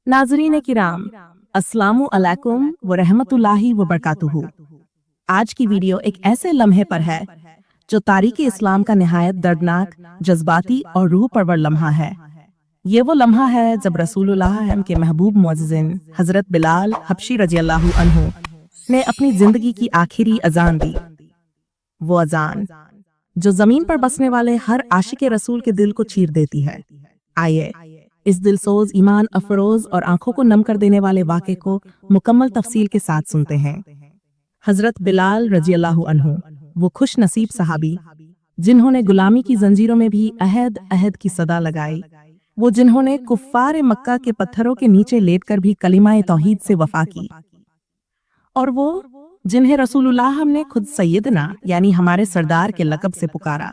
नाज़रीन किराम, अस्सलामु अलैकुम व रहमतुल्लाहि व बरकातुहू। आज की वीडियो एक ऐसे लम्हे पर है जो तारीख़ इस्लाम का निहायत दर्दनाक, जज्बाती और रूह परवर लम्हा है। ये वो लम्हा है जब रसूलुल्लाह के महबूब मुअज़्ज़िन हज़रत बिलाल हबशी रज़ियल्लाहु अन्हु ने अपनी जिंदगी की आखिरी अजान दी। वो अजान जो जमीन पर बसने वाले हर आशिक रसूल के दिल को चीर देती है। आइए इस दिलसोज, ईमान अफरोज और आंखों को नम कर देने वाले वाक़े को मुकम्मल तफसील के साथ सुनते हैं। हजरत बिलाल रज़ियल्लाहु अन्हु वो खुश नसीब सहाबी जिन्होंने गुलामी की जंजीरों में भी अहद अहद की सदा लगाई, वो जिन्होंने कुफ्फार मक्का के पत्थरों के नीचे लेटकर भी कलिमा तौहीद से वफा की, और वो जिन्हें रसूलुल्लाह ने खुद सैयदना यानी हमारे सरदार के लक़ब से पुकारा।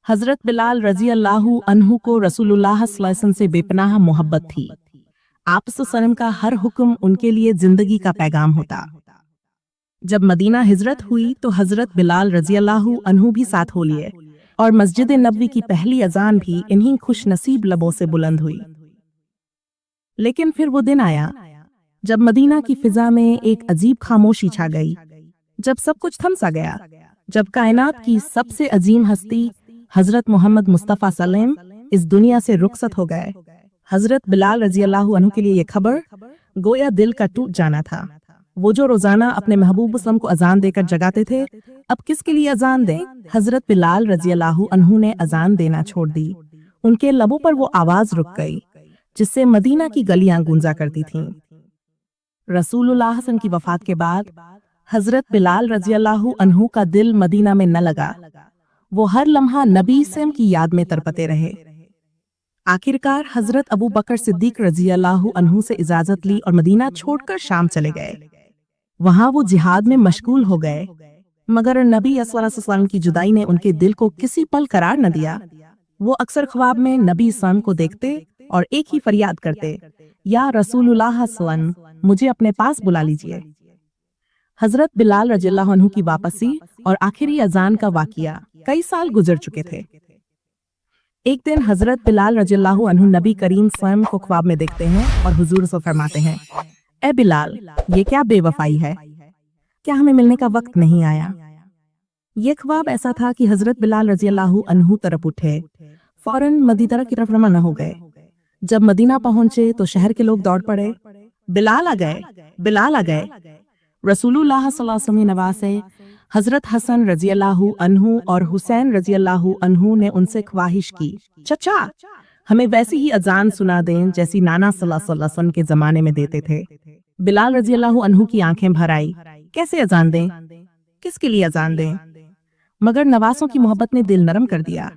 हजरत बिलाल रजी अल्लाहु अन्हु को रसूलुल्लाह सल्लल्लाहु अलैहि वसल्लम से बेपनाह मोहब्बत थी। आप सल्लम का हर हुक्म उनके लिए जिंदगी का पैगाम होता। जब मदीना हिजरत हुई तो हजरत बिलाल रजी अल्लाहु अन्हु भी साथ हो लिए और मस्जिद नबवी की पहली अजान भी इन्हीं खुश नसीब लबों से बुलंद हुई। लेकिन फिर वो दिन आया जब मदीना की फिजा में एक अजीब खामोशी छा गई, जब सब कुछ थम सा गया, जब कायनात की सबसे अजीम हस्ती हजरत मोहम्मद मुस्तफ़ा सल्लम इस दुनिया से रुखसत हो गए। हजरत बिलाल रजी अल्लाहु अन्हु के लिए ये खबर गोया दिल का टूट जाना था। वो जो रोजाना अपने महबूब वसल्लम को अजान देकर जगाते थे, अब किसके लिए अजान दें? हजरत बिलाल रजी अल्लाहु अन्हु ने अजान देना छोड़ दी। उनके लबों पर वो आवाज रुक गई जिससे मदीना की गलियां गूंजा करती थीं। रसूलुल्लाह सल्लल्लाहु की वफात के बाद हजरत बिलाल रजी अल्लाहु अन्हु का दिल मदीना में न लगा। वो हर लम्हा नबी सल्लम की याद में तरपते रहे। आखिरकार हजरत अबू बकर सिद्दीक रजी अल्लाहु अन्हु से इजाजत ली और मदीना छोड़कर शाम चले गए। वहां वो जिहाद में मशगूल हो गए, मगर नबी सल्लल्लाहु अलैहि वसल्लम की जुदाई ने उनके दिल को किसी पल करार न दिया। वो अक्सर ख्वाब में नबी सल्लम को देखते और एक ही फरियाद करते, या रसूलुल्लाह सल्लम मुझे अपने पास बुला लीजिए। हजरत बिलाल रज़ियल्लाहु अन्हु की वापसी और आखिरी अजान का वाकिया कई साल गुजर चुके थे। एक दिन हजरत बिलाल रज़ियल्लाहु अन्हु नबी करीम स्वयं को ख्वाब में देखते हैं और हुजूर से फरमाते हैं, ए बिलाल, ये क्या बेवफाई है? क्या हमें मिलने का वक्त नहीं आया? ये ख्वाब ऐसा था कि हजरत बिलाल रज़ियल्लाहु अन्हु तरफ उठे, फौरन मदीना की तरफ रवाना हो गए। जब मदीना पहुंचे तो शहर के लोग दौड़ पड़े, बिलाल आ गए, बिलाल आ गए। रसूलुल्लाह सल्लल्लाहु अलैहि वसल्लम नवासे हजरत हसन रजी अल्लाहु अन्हु और हुसैन रजी अल्लाहु अन्हु ने उनसे ख्वाहिश की, चचा हमें वैसी ही अजान सुना दें जैसी नाना सल्लल्लाहु अलैहि वसल्लम के जमाने में देते थे। बिलाल रजी अल्लाहु अन्हु की आंखें भर आई, कैसे अजान दें, किसके लिए अजान दें? मगर नवासों की मोहब्बत ने दिल नरम कर दिया।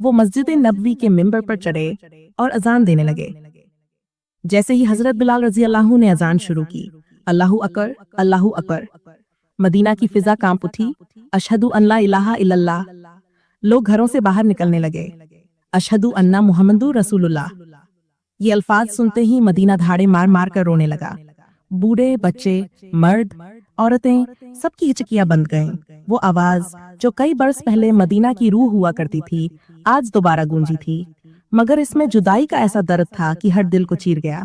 वो मस्जिद नबवी के मिंबर पर चढ़े और अजान देने लगे। जैसे ही हजरत बिलाल रजी अल्लाहु ने अजान शुरू की, अल्लाहु अकबर, अल्लाहु अकबर, मदीना की फिजा कांप उठी। अशहदु अल्ला इलाहा इल्लल्लाह। लोग घरों से बाहर निकलने लगे। अशहदु अन्ना मुहम्मदुर रसूलुल्लाह। ये अल्फाज सुनते ही मदीना धाड़े मार मार कर रोने लगा। बूढ़े, बच्चे, मर्द, औरतें, सबकी हिचकियां बंद गईं। वो आवाज जो कई बरस पहले मदीना की रूह हुआ करती थी, आज दोबारा गूंजी थी, मगर इसमें जुदाई का ऐसा दर्द था कि हर दिल को चीर गया।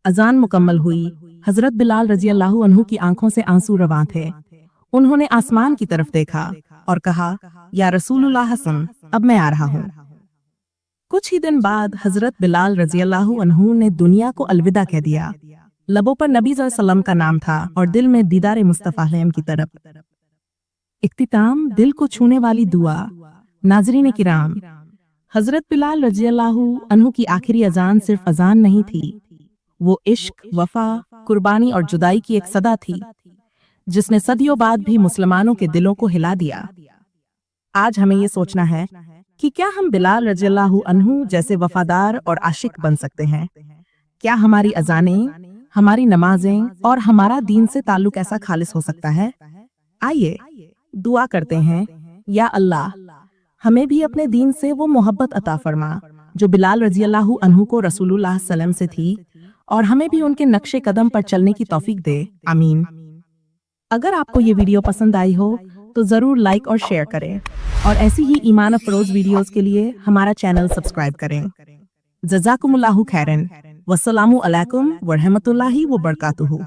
अजान मुकम्मल हुई। हजरत बिलाल रजी अल्लाहु अन्हु की आंखों से आंसू रवां थे। उन्होंने आसमान की तरफ देखा और कहा, या रसूलुल्लाह सल्लम, अब मैं आ रहा हूँ। कुछ ही दिन बाद हजरत बिलाल रजी अल्लाहु अन्हु ने दुनिया को अलविदा कह दिया। लबों पर नबी सल्लल्लाहु अलैहि वसल्लम का नाम था और दिल में दीदार मुस्तफा की तरफ। इख्तिताम, दिल को छूने वाली दुआ। नाज़रीन किराम, हजरत बिलाल रजी अल्लाहु अन्हु की आखिरी अजान सिर्फ अजान नहीं थी, वो इश्क, वफा, कुर्बानी और जुदाई की एक सदा थी जिसने सदियों बाद भी मुसलमानों के दिलों को हिला दिया। आज हमें ये सोचना है कि क्या हम बिलाल रज़ियल्लाहु अन्हु जैसे वफादार और आशिक बन सकते हैं? क्या हमारी अजानें, हमारी नमाजें और हमारा दीन से ताल्लुक ऐसा खालिस हो सकता है? आइए दुआ करते हैं, या अल्लाह हमें भी अपने दीन से वो मोहब्बत अता फरमा जो बिलाल रज़ियल्लाहु अन्हु को रसूलुल्लाह सल्लम से थी, और हमें भी उनके नक्शे कदम पर चलने की तौफीक दे। आमीन। अगर आपको ये वीडियो पसंद आई हो तो जरूर लाइक और शेयर करें, और ऐसी ही ईमान अफरोज वीडियोस के लिए हमारा चैनल सब्सक्राइब करें। जज़ाकुमुल्लाहु खैरन। वस्सलामु अलैकुम व रहमतुल्लाहि व बरकातुहू।